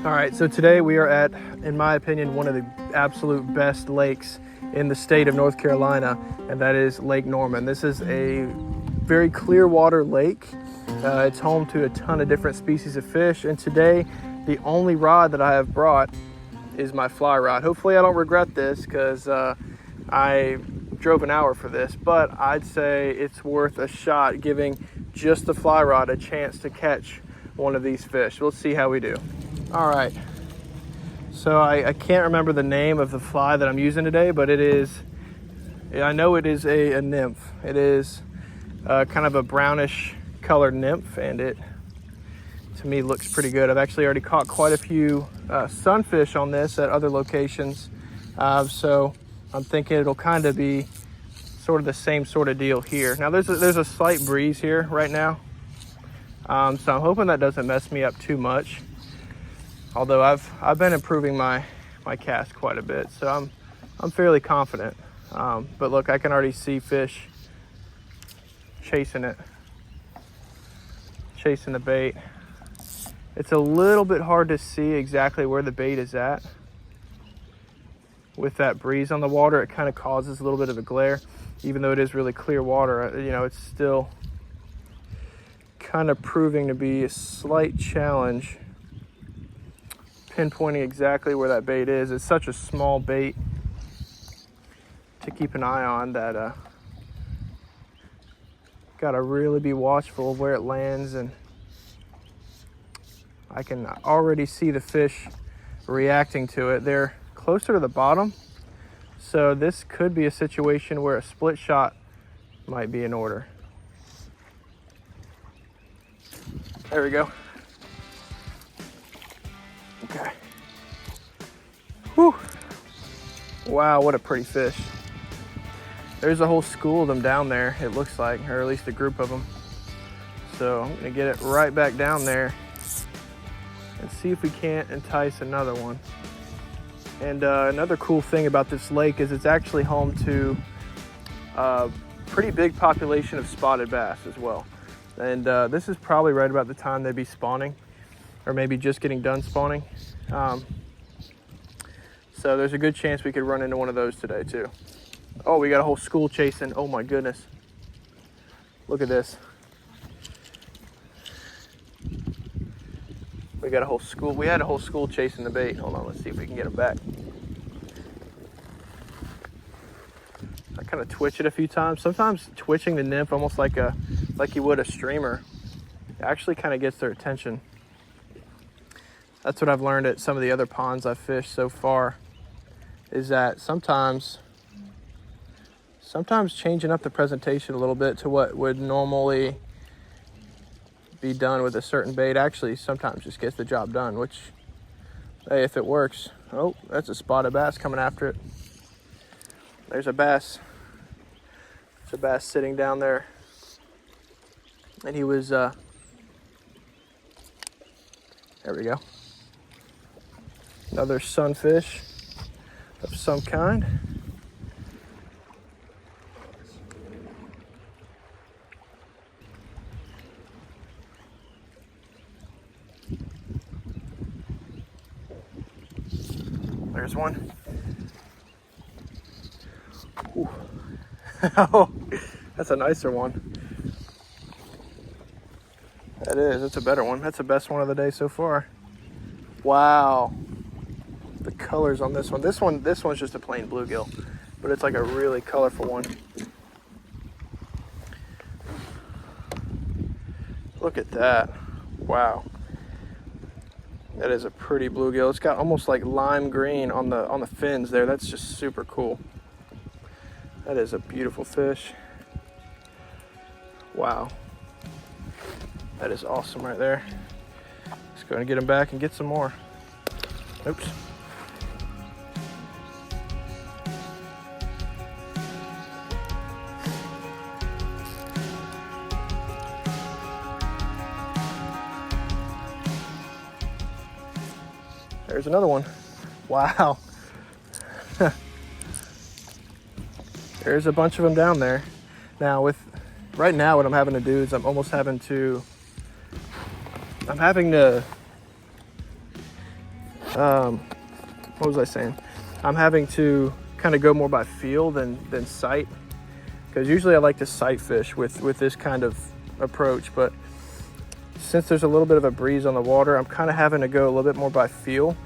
All right, so today we are at, in my opinion, one of the absolute best lakes in the state of North Carolina, and that is Lake Norman. This is a very clear water lake. It's home to a ton of different species of fish, and today the only rod that I have brought is my fly rod. Hopefully I don't regret this because I drove an hour for this, but I'd say it's worth a shot giving just the fly rod a chance to catch one of these fish. We'll see how we do. All right, so I can't remember the name of the fly that I'm using today, but I know it is a nymph. It is kind of a brownish colored nymph, and it, to me, looks pretty good. I've actually already caught quite a few sunfish on this at other locations, so I'm thinking it'll kind of be sort of the same sort of deal here. Now there's a slight breeze here right now, so I'm hoping that doesn't mess me up too much. Although I've been improving my cast quite a bit, so I'm fairly confident. But look, I can already see fish chasing the bait. It's a little bit hard to see exactly where the bait is at. With that breeze on the water, it kind of causes a little bit of a glare. Even though it is really clear water, you know, it's still kind of proving to be a slight challenge pinpointing exactly where that bait is. It's such a small bait to keep an eye on that gotta really be watchful of where it lands, and I can already see the fish reacting to it. They're closer to the bottom, so this could be a situation where a split shot might be in order. There we go. Okay. Whew. Wow, what a pretty fish. There's a whole school of them down there, it looks like, or at least a group of them. So I'm gonna get it right back down there and see if we can't entice another one. And another cool thing about this lake is it's actually home to a pretty big population of spotted bass as well. And this is probably right about the time they'd be spawning, or maybe just getting done spawning. So there's a good chance we could run into one of those today too. Oh, we got a whole school chasing. Oh my goodness. Look at this. We had a whole school chasing the bait. Hold on, let's see if we can get them back. I kind of twitch it a few times. Sometimes twitching the nymph almost like you would a streamer, it actually kind of gets their attention. That's what I've learned at some of the other ponds I've fished so far, is that sometimes changing up the presentation a little bit to what would normally be done with a certain bait actually sometimes just gets the job done, which, hey, if it works. Oh, that's a spotted bass coming after it. There's a bass. There's a bass sitting down there. And he was, there we go. Another sunfish of some kind. There's one. Oh, that's a nicer one. That is, that's a better one. That's the best one of the day so far. Wow. The colors on this one. This one's just a plain bluegill, but it's like a really colorful one. Look at that. Wow. That is a pretty bluegill. It's got almost like lime green on the fins there. That's just super cool. That is a beautiful fish. Wow. That is awesome right there. Let's go and get him back and get some more. Oops. There's another one. Wow. There's a bunch of them down there. Now right now what I'm having to do is I'm having to what was I saying? I'm having to kind of go more by feel than sight, because usually I like to sight fish with this kind of approach, but since there's a little bit of a breeze on the water, I'm kind of having to go a little bit more by feel.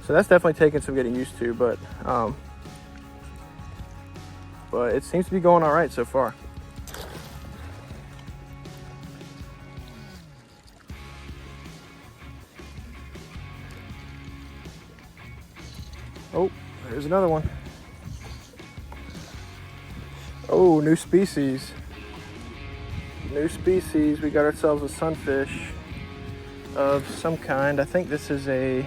So that's definitely taking some getting used to, but it seems to be going all right so far. Oh, there's another one. Oh, new species. New species. We got ourselves a sunfish of some kind. I think this is a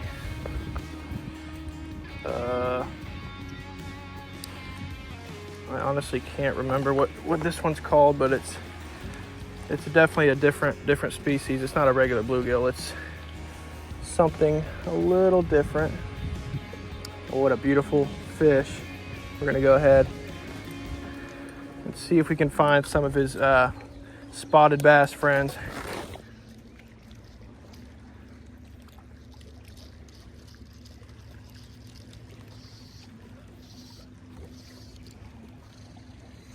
I honestly can't remember what this one's called, but it's definitely a different species. It's not a regular bluegill. It's something a little different. Oh, what a beautiful fish. We're gonna go ahead and see if we can find some of his spotted bass friends.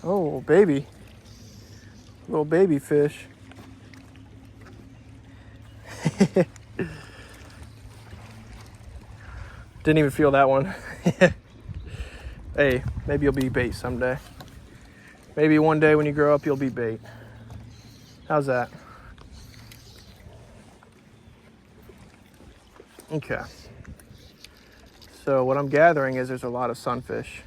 Oh, baby. Little baby fish. Didn't even feel that one. Hey, maybe you'll be bait someday. Maybe one day when you grow up, you'll be bait. How's that? Okay. So what I'm gathering is there's a lot of sunfish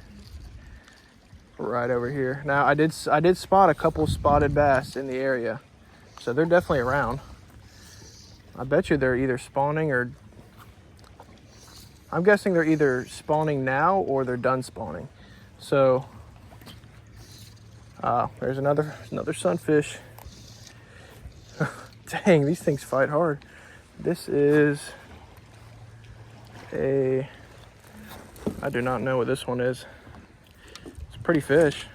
right over here. Now I did spot a couple spotted bass in the area, so they're definitely around. I bet you they're either spawning, or I'm guessing they're either spawning now or they're done spawning. So there's another sunfish. Dang, these things fight hard. This is I do not know what this one is. Pretty fish.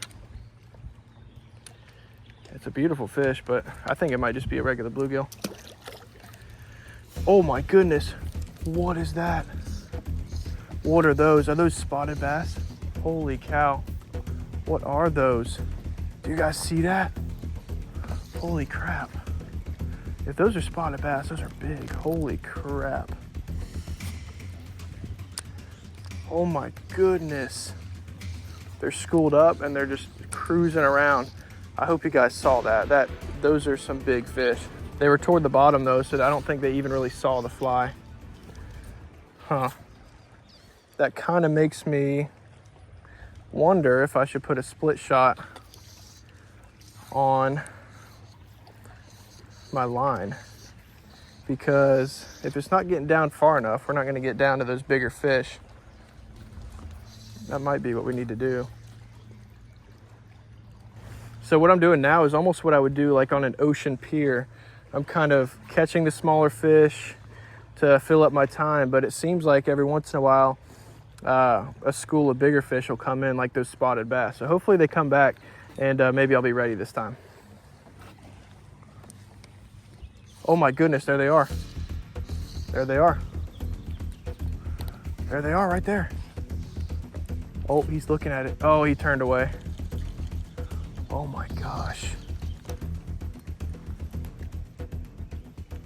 It's a beautiful fish, but I think it might just be a regular bluegill. Oh my goodness, what is that? What are those? Are those spotted bass? Holy cow, what are those? Do you guys see that? Holy crap. If those are spotted bass, those are big. Holy crap. Oh my goodness. They're schooled up and they're just cruising around. I hope you guys saw that. Those are some big fish. They were toward the bottom though, so I don't think they even really saw the fly. Huh. That kind of makes me wonder if I should put a split shot on my line, because if it's not getting down far enough, we're not going to get down to those bigger fish. That might be what we need to do. So what I'm doing now is almost what I would do like on an ocean pier. I'm kind of catching the smaller fish to fill up my time, but it seems like every once in a while a school of bigger fish will come in, like those spotted bass. So hopefully they come back, and maybe I'll be ready this time. Oh my goodness, there they are. There they are. There they are right there. Oh, he's looking at it. Oh, he turned away. Oh my gosh.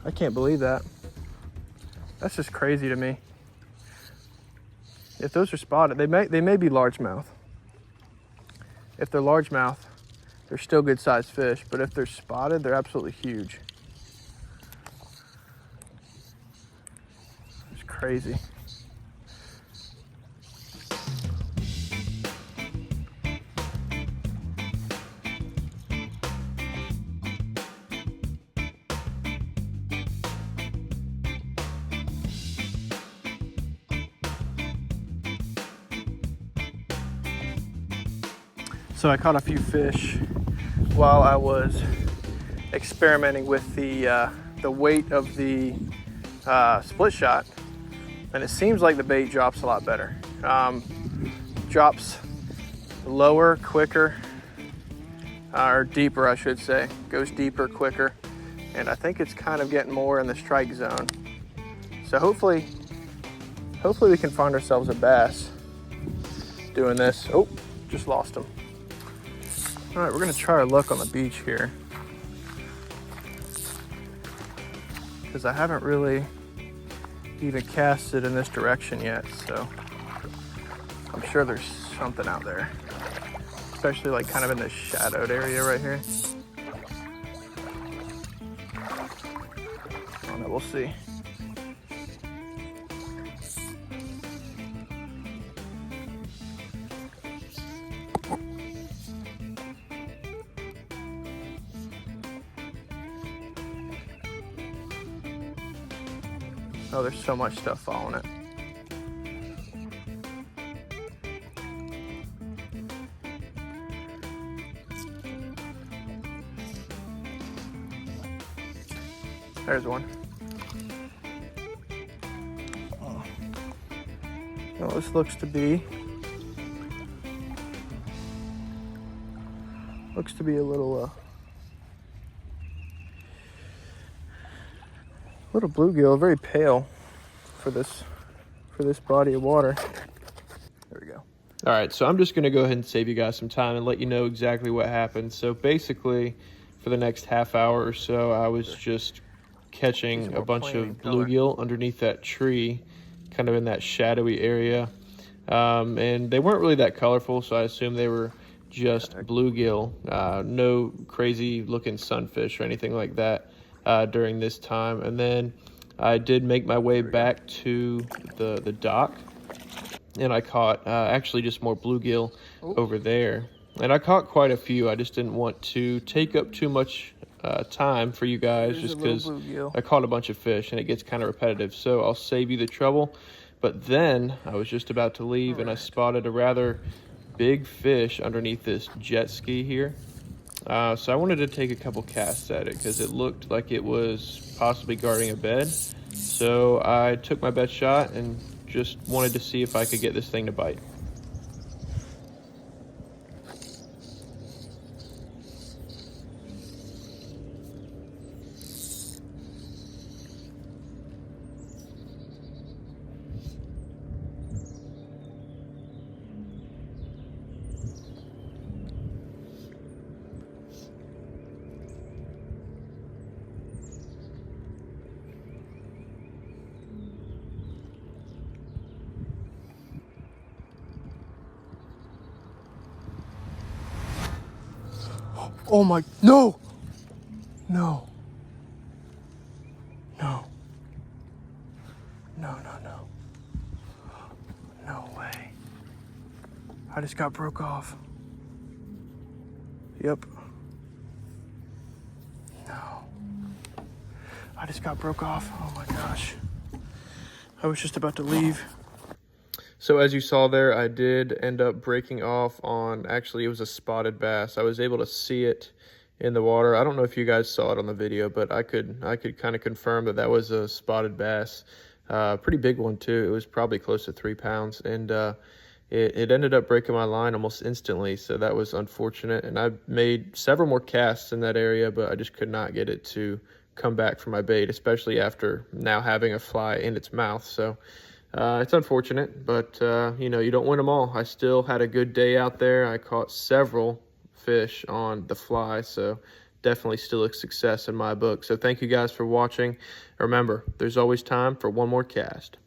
I can't believe that. That's just crazy to me. If those are spotted, they may be largemouth. If they're largemouth, they're still good sized fish, but if they're spotted, they're absolutely huge. It's crazy. So I caught a few fish while I was experimenting with the weight of the split shot, and it seems like the bait drops a lot better. Drops lower, quicker, or deeper, I should say. Goes deeper, quicker, and I think it's kind of getting more in the strike zone. So hopefully hopefully we can find ourselves a bass doing this. Oh, just lost him. All right, we're gonna try our luck on the beach here, because I haven't really even casted in this direction yet, so I'm sure there's something out there, especially like kind of in this shadowed area right here. I don't know, we'll see. Oh, there's so much stuff following it. There's one. Oh. Well, this looks to be a little bluegill, very pale for this body of water. There we go. All right, so I'm just gonna go ahead and save you guys some time and let you know exactly what happened. So basically, for the next half hour or so, I was just catching a bunch of bluegill underneath that tree, kind of in that shadowy area. And they weren't really that colorful, so I assumed they were just bluegill, no crazy looking sunfish or anything like that during this time. And then I did make my way back to the dock, and I caught actually just more bluegill over there. And I caught quite a few. I just didn't want to take up too much time for you guys, just because I caught a bunch of fish and it gets kind of repetitive. So I'll save you the trouble. But then I was just about to leave, and I spotted a rather big fish underneath this jet ski here. So I wanted to take a couple casts at it because it looked like it was possibly guarding a bed. So I took my best shot and just wanted to see if I could get this thing to bite. Oh my, no! No. No. No, no, no. No way. I just got broke off. Yep. No. I just got broke off. Oh my gosh. I was just about to leave. So as you saw there, I did end up breaking off on, actually it was a spotted bass. I was able to see it in the water. I don't know if you guys saw it on the video, but I could kind of confirm that was a spotted bass. Pretty big one too. It was probably close to 3 pounds, and it ended up breaking my line almost instantly. So that was unfortunate. And I made several more casts in that area, but I just could not get it to come back for my bait, especially after now having a fly in its mouth. So it's unfortunate, but you know, you don't win them all. I still had a good day out there. I caught several fish on the fly, so definitely still a success in my book. So thank you guys for watching. Remember, there's always time for one more cast.